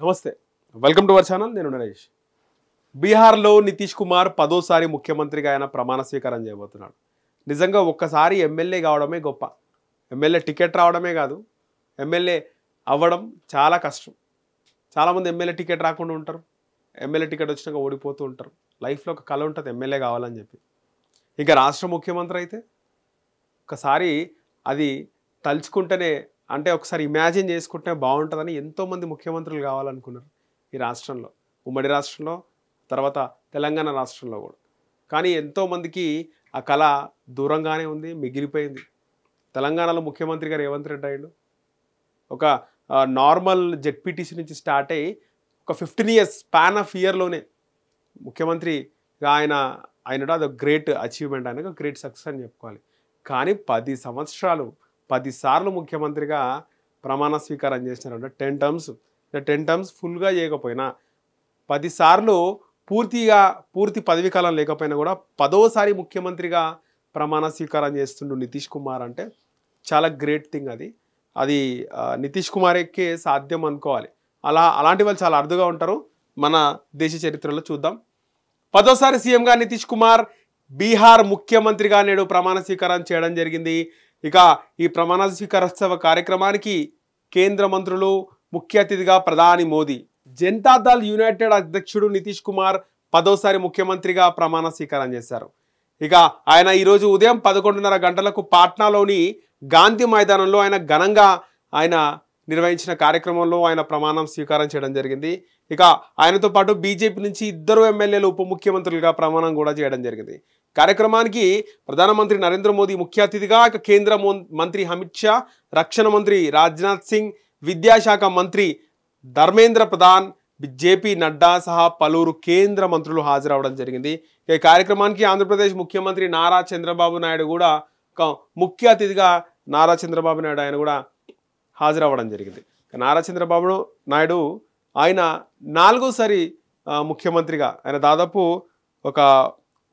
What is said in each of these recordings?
నమస్తే welcome to our channel నేను నరేష్ బీహార్లో నితీష్ కుమార్ 10వ ముఖ్యమంత్రిగా ఆయన ప్రమాణ స్వీకారం చేయబోతున్నాడు నిజంగా ఒక్కసారి ఎమ్మెల్యే కావడమే గొప్ప ఎమ్మెల్యే టికెట్ రావడమే కాదు ఎమ్మెల్యే అవ్వడం చాలా కష్టం చాలా మంది ఎమ్మెల్యే టికెట్ రాకుండా ఉంటారు ఎమ్మెల్యే టికెట్ వచ్చినాక ఓడిపోతూ ఉంటారు లైఫ్లో ఒక కల ఉంటుంది ఎమ్మెల్యే కావాలని చెప్పి ఇక రాష్ట్ర ముఖ్యమంత్రి అయితే ఒకసారి అది తలుచుకుంటేనే అంటే ఒకసారి ఇమాజిన్ చేసుకుంటే బాగుంటుందని ఎంతోమంది ముఖ్యమంత్రులు కావాలనుకున్నారు ఈ రాష్ట్రంలో ఉమ్మడి రాష్ట్రంలో తర్వాత తెలంగాణ రాష్ట్రంలో కూడా కానీ ఎంతోమందికి ఆ కళ దూరంగానే ఉంది మిగిలిపోయింది తెలంగాణలో ముఖ్యమంత్రిగా రేవంత్ రెడ్డి అయ్యాడు ఒక నార్మల్ జెడ్పీటీసీ నుంచి స్టార్ట్ అయ్యి ఒక 15 years స్పాన్ ఆఫ్ ఇయర్లోనే ముఖ్యమంత్రిగా ఆయన అది గ్రేట్ అచీవ్మెంట్ ఆయన గ్రేట్ సక్సెస్ అని చెప్పుకోవాలి కానీ 10 సంవత్సరాలు 10 సార్లు ముఖ్యమంత్రిగా ప్రమాణ స్వీకారం చేసినారంటే 10 టర్మ్స్ ఫుల్గా చేయకపోయినా 10 సార్లు పూర్తి పదవీ కాలం లేకపోయినా కూడా 10వసారి ముఖ్యమంత్రిగా ప్రమాణ స్వీకారం చేస్తుండు నితీష్ కుమార్ అంటే చాలా గ్రేట్ థింగ్ అది నితీష్ కుమార్కే సాధ్యం అనుకోవాలి అలాంటి వాళ్ళు చాలా అరుదుగా ఉంటారు మన దేశ చరిత్రలో చూద్దాం 10వసారి సీఎంగా నితీష్ కుమార్ బీహార్ ముఖ్యమంత్రిగా నేడు ప్రమాణ స్వీకారం చేయడం జరిగింది ఇక ఈ ప్రమాణ స్వీకారోత్సవ కార్యక్రమానికి కేంద్ర మంత్రులు ముఖ్య అతిథిగా ప్రధాని మోదీ జనతాదళ్ యునైటెడ్ అధ్యక్షుడు నితీష్ కుమార్ 10వసారి ముఖ్యమంత్రిగా ప్రమాణ స్వీకారం చేశారు ఇక ఆయన ఈరోజు ఉదయం 11:30 గంటలకు పాట్నాలోని గాంధీ మైదానంలో ఆయన ఘనంగా నిర్వహించిన కార్యక్రమంలో ఆయన ప్రమాణం స్వీకారం చేయడం జరిగింది ఇక ఆయనతో పాటు బీజేపీ నుంచి 2 ఎమ్మెల్యేలు ఉప ముఖ్యమంత్రులుగా ప్రమాణం కూడా చేయడం జరిగింది కార్యక్రమానికి ప్రధానమంత్రి నరేంద్ర మోదీ ముఖ్య అతిథిగా కేంద్ర మంత్రి అమిత్ షా రక్షణ మంత్రి రాజ్నాథ్ సింగ్ విద్యాశాఖ మంత్రి ధర్మేంద్ర ప్రధాన్ జేపీ నడ్డా సహా పలువురు కేంద్ర మంత్రులు హాజరవడం జరిగింది ఈ కార్యక్రమానికి ఆంధ్రప్రదేశ్ ముఖ్యమంత్రి నారా చంద్రబాబు నాయుడు కూడా ఒక ముఖ్య అతిథిగా ఆయన కూడా హాజరవ్వడం జరిగింది నారా చంద్రబాబు నాయుడు ఆయన 4వసారి ముఖ్యమంత్రిగా ఆయన దాదాపు ఒక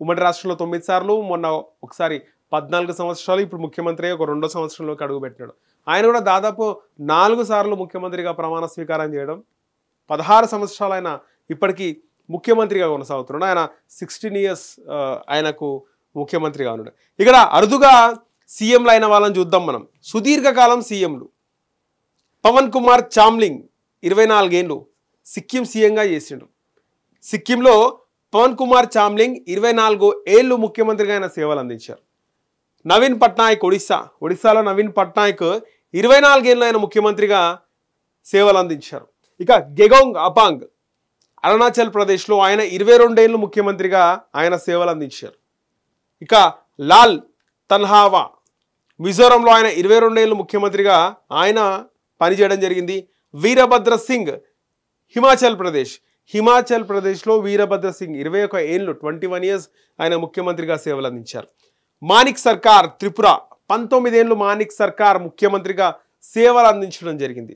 ఉమ్మడి రాష్ట్రంలో 9 సార్లు మొన్న ఒకసారి 14 సంవత్సరాలు ఇప్పుడు ముఖ్యమంత్రి ఒక 2వ సంవత్సరంలోకి అడుగుపెట్టినాడు ఆయన కూడా దాదాపు 4 సార్లు ముఖ్యమంత్రిగా ప్రమాణ స్వీకారం చేయడం 16 సంవత్సరాలు ఆయన ఇప్పటికీ ముఖ్యమంత్రిగా కొనసాగుతున్నాడు ఆయన 16 years ఆయనకు ముఖ్యమంత్రిగా ఉన్నాడు ఇక్కడ అరుదుగా సీఎంలు అయిన వాళ్ళని చూద్దాం మనం సుదీర్ఘకాలం సీఎంలు పవన్ కుమార్ చామ్లింగ్ 24 ఏళ్ళు సిక్కిం సీఎంగా చేసిండు సిక్కింలో పవన్ కుమార్ చామ్లింగ్ 24 ఏళ్ళు ముఖ్యమంత్రిగా ఆయన సేవలు అందించారు నవీన్ పట్నాయక్ ఒడిశాలో నవీన్ పట్నాయక్ 24 ఏళ్ళు ఆయన ముఖ్యమంత్రిగా సేవలు అందించారు ఇక గెగోంగ్ అపాంగ్ అరుణాచల్ ప్రదేశ్లో ఆయన 22 ఏళ్ళు ముఖ్యమంత్రిగా ఆయన సేవలు అందించారు ఇక లాల్ తన్హావా మిజోరంలో ఆయన 22 ఏళ్ళు ముఖ్యమంత్రిగా ఆయన పనిచేయడం జరిగింది వీరభద్ర సింగ్ హిమాచల్ ప్రదేశ్లో వీరభద్ర సింగ్ 21 ఏళ్ళు 21 years ఆయన ముఖ్యమంత్రిగా సేవలు అందించారు మానిక్ సర్కార్ త్రిపుర 19 ఏళ్ళు మానిక్ సర్కార్ ముఖ్యమంత్రిగా సేవలు అందించడం జరిగింది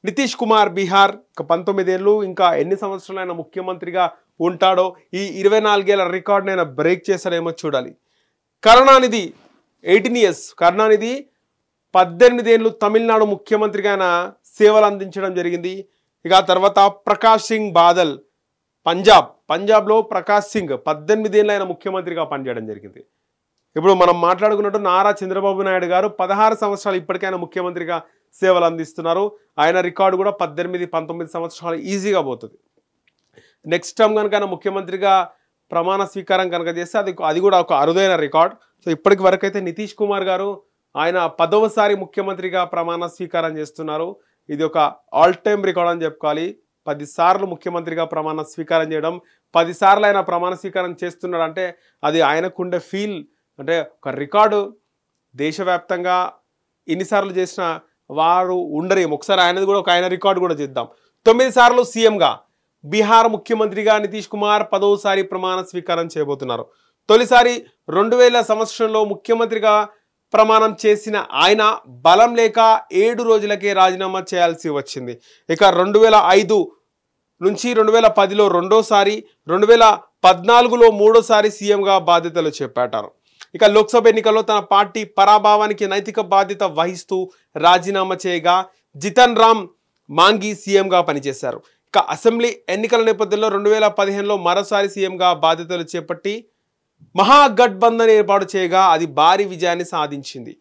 నితీష్ కుమార్ బీహార్ 19 ఏళ్ళు ఇంకా ఎన్ని సంవత్సరాలు ఆయన ముఖ్యమంత్రిగా ఉంటాడో ఈ 24 ఏళ్ల రికార్డుని ఆయన బ్రేక్ చేశాడేమో చూడాలి కరుణానిధి 18 years కరుణానిధి 18 ఏళ్ళు తమిళనాడు ముఖ్యమంత్రిగా ఆయన సేవలు అందించడం జరిగింది ఇక తర్వాత ప్రకాష్ సింగ్ బాదల్ పంజాబ్లో ప్రకాష్ సింగ్ 18 ఏళ్ళు ఆయన ముఖ్యమంత్రిగా పనిచేయడం జరిగింది ఇప్పుడు మనం మాట్లాడుకున్నట్టు నారా చంద్రబాబు నాయుడు గారు 16 సంవత్సరాలు ఇప్పటికైనా ముఖ్యమంత్రిగా సేవలు అందిస్తున్నారు ఆయన రికార్డు కూడా 18-19 సంవత్సరాలు ఈజీగా పోతుంది నెక్స్ట్ టైం కనుక ఆయన ముఖ్యమంత్రిగా ప్రమాణ స్వీకారం కనుక చేస్తే అది కూడా ఒక అరుదైన రికార్డ్ సో ఇప్పటికి వరకు అయితే నితీష్ కుమార్ గారు ఆయన 10వసారి ముఖ్యమంత్రిగా ప్రమాణ స్వీకారం చేస్తున్నారు ఇది ఒక ఆల్ టైమ్ రికార్డ్ అని చెప్పుకోవాలి 10 సార్లు ముఖ్యమంత్రిగా ప్రమాణ స్వీకారం చేయడం 10 సార్లు ఆయన ప్రమాణ స్వీకారం చేస్తున్నాడు అంటే అది ఆయనకుండే ఫీల్ అంటే ఒక రికార్డు దేశవ్యాప్తంగా ఎన్నిసార్లు చేసిన వారు ఉండరేమో ఒకసారి ఆయనది కూడా ఆయన రికార్డు కూడా చేద్దాం 9 సార్లు సీఎంగా బీహార్ ముఖ్యమంత్రిగా నితీష్ కుమార్ 10వసారి ప్రమాణ స్వీకారం చేయబోతున్నారు తొలిసారి 2000 సంవత్సరంలో ముఖ్యమంత్రిగా ప్రమాణం చేసిన ఆయన బలం లేక 7 రోజులకే రాజీనామా చేయాల్సి వచ్చింది ఇక 2005 నుంచి 2010లో రెండోసారి 2014లో మూడోసారి సీఎంగా బాధ్యతలు చేపట్టారు ఇక లోక్సభ ఎన్నికల్లో తన పార్టీ పరాభవానికి నైతిక బాధ్యత వహిస్తూ రాజీనామా చేయగా జితన్ రామ్ మాంగి సీఎంగా పనిచేశారు. ఇక అసెంబ్లీ ఎన్నికల నేపథ్యంలో 2015లో మరోసారి సీఎంగా బాధ్యతలు చేపట్టి మహాగఠబంధన్ ఏర్పాటు చేయగా అది భారీ విజయాన్ని సాధించింది.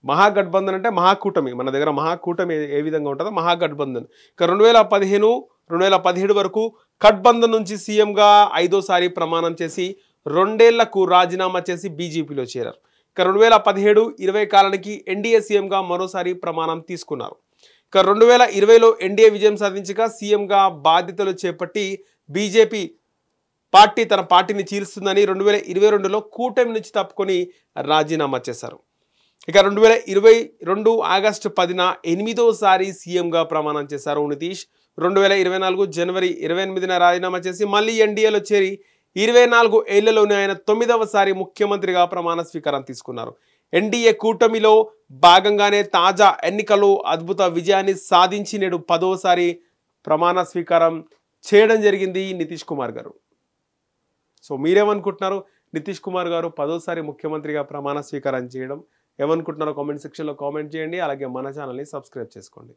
మహాగఠబంధన్ అంటే మహాకూటమి, మన దగ్గర మహాకూటమి ఏ విధంగా ఉంటుందో మహాగఠబంధన్. ఇక 2015-2017 వరకు గఠబంధన్ నుంచి సీఎంగా 5వ సారి ప్రమాణం చేసి 2 ఏళ్లకు రాజీనామా చేసి బీజేపీలో చేరారు. ఇక 2017-20 కాలానికి ఎన్డీఏ సీఎంగా మరోసారి ప్రమాణం తీసుకున్నారు. ఇక 2020లో ఎన్డీఏ విజయం సాధించగా సీఎంగా బాధ్యతలు చేపట్టి బీజేపీ పార్టీ తన పార్టీని చీల్స్తుందని 2022లో కూటమి నుంచి తప్పుకొని రాజీనామా చేశారు. ఇక 2022 ఆగస్టు 10న 8వ సారి సీఎంగా ప్రమాణం చేశారు నితీష్. 2024 జనవరి 28న రాజీనామా చేసి మళ్ళీ ఎన్డీఏలో చేరి 24 ఏళ్లలోనే ఆయన 9వ సారి ముఖ్యమంత్రిగా ప్రమాణ స్వీకారం తీసుకున్నారు. ఎన్డీఏ కూటమిలో భాగంగానే తాజా ఎన్నికల్లో అద్భుత విజయాన్ని సాధించి నేడు 10వ సారి ప్రమాణ స్వీకారం చేయడం జరిగింది నితీష్ కుమార్ గారు. సో మీరేమనుకుంటున్నారు? నితీష్ కుమార్ గారు 10వ సారి ముఖ్యమంత్రిగా ప్రమాణ స్వీకారం చేయడం ఏమనుకుంటున్నారో కామెంట్ సెక్షన్లో కామెంట్ చేయండి. అలాగే మన ఛానల్ని సబ్స్క్రైబ్ చేసుకోండి.